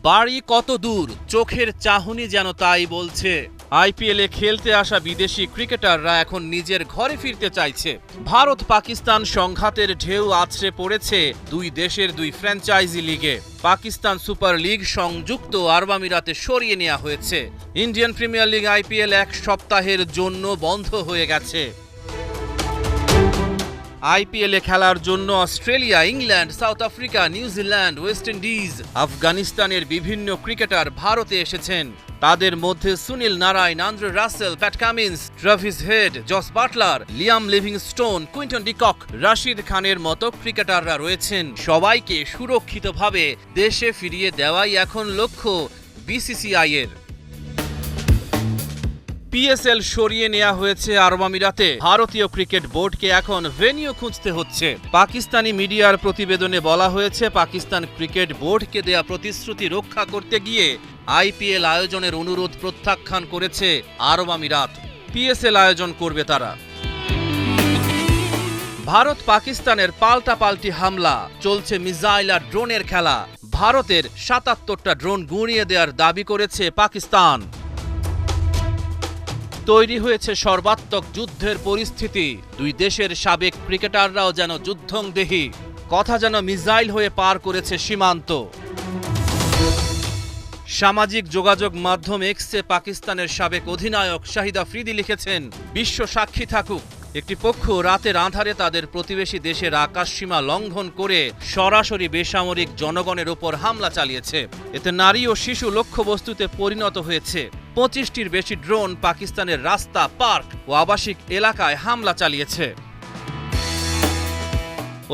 বাড়ি কত দূর, চোখের চাহনি যেন তাই বলছে। আইপিএলে খেলতে আসা বিদেশি ক্রিকেটাররা এখন নিজের ঘরে ফিরতে চাইছে। ভারত পাকিস্তান সংঘাতের ঢেউ আছড়ে পড়েছে দুই দেশের দুই ফ্র্যাঞ্চাইজি লিগে। পাকিস্তান সুপার লিগ সংযুক্ত আরব আমিরাতে সরিয়ে নেওয়া হয়েছে। ইন্ডিয়ান প্রিমিয়ার লিগ আইপিএল এক সপ্তাহের জন্য বন্ধ হয়ে গেছে। আইপিএলে খেলার জন্য Australia, England, South Africa, New Zealand, West Indies, আফগানিস্তানের বিভিন্ন ক্রিকেটার ভারতে এসেছেন। তাদের মধ্যে Sunil Narine, Andre Russell, Pat Cummins, Travis Head, Jos Buttler, Liam Livingstone, Quinton de Kock, Rashid খানের মতো ক্রিকেটাররা রয়েছেন। সবাইকে সুরক্ষিতভাবে দেশে ফিরিয়ে দেওয়াই এখন লক্ষ্য বিসিসিআই এর। পিএসএল সরিয়ে নেওয়া হয়েছে আরব আমিরাতে। ভারতীয় ক্রিকেট বোর্ডকে এখন ভেন্যু খুঁজতে হচ্ছে। পাকিস্তানি মিডিয়ার প্রতিবেদনে বলা হয়েছে, পাকিস্তান ক্রিকেট বোর্ডকে দেয়া প্রতিশ্রুতি রক্ষা করতে গিয়ে আইপিএল আয়োজনের অনুরোধ প্রত্যাখ্যান করেছে আরব আমিরাত। পিএসএল আয়োজন করবে তারা। ভারত পাকিস্তানের পাল্টাপাল্টি হামলা, চলছে মিসাইল আর ড্রোনের খেলা। ভারতের ৭৭টা ড্রোন গুঁড়িয়ে দেওয়ার দাবি করেছে পাকিস্তান। তৈরি হয়েছে সর্বাত্মক যুদ্ধের পরিস্থিতি। দুই দেশের সাবেক ক্রিকেটাররাও যেন যুদ্ধংদেহী। কথা যেন মিসাইল হয়ে পার করেছে সীমান্ত। সামাজিক যোগাযোগ মাধ্যম এক্সে পাকিস্তানের সাবেক অধিনায়ক শাহিদ আফ্রিদি লিখেছেন, বিশ্ব সাক্ষী থাকুক, একটি পক্ষ রাতের আঁধারে তাদের প্রতিবেশী দেশের আকাশসীমা লঙ্ঘন করে সরাসরি বেসামরিক জনগণের ওপর হামলা চালিয়েছে। এতে নারী ও শিশু লক্ষ্যবস্তুতে পরিণত হয়েছে। ২৫টির বেশি ড্রোন পাকিস্তানের রাস্তা, পার্ক ও আবাসিক এলাকায় হামলা চালিয়েছে।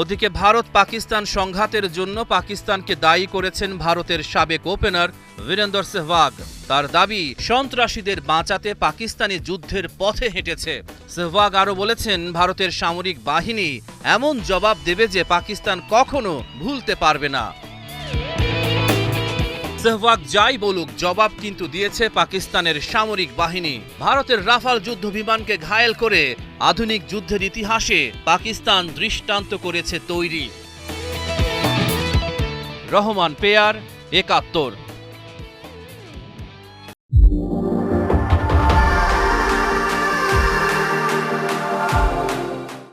ওদিকে ভারত পাকিস্তান সংঘাতের জন্য পাকিস্তানকে দায়ী করেছেন ভারতের সাবেক ওপেনার বীরেন্দর সেহবাগ। তার দাবি, সন্ত্রাসীদের বাঁচাতে পাকিস্তানি যুদ্ধের পথে হেঁটেছে। সেহবাগ আরও বলেছেন, ভারতের সামরিক বাহিনী এমন জবাব দেবে যে পাকিস্তান কখনো ভুলতে পারবে না। সেহবাগ যাই বলুক, জবাব কিন্তু দিয়েছে পাকিস্তানের সামরিক বাহিনী। ভারতের রাফাল যুদ্ধ বিমানকে ঘায়েল করে আধুনিক যুদ্ধের ইতিহাসে পাকিস্তান দৃষ্টান্ত করেছে তৈরি। রহমান পেয়ার, ৭১।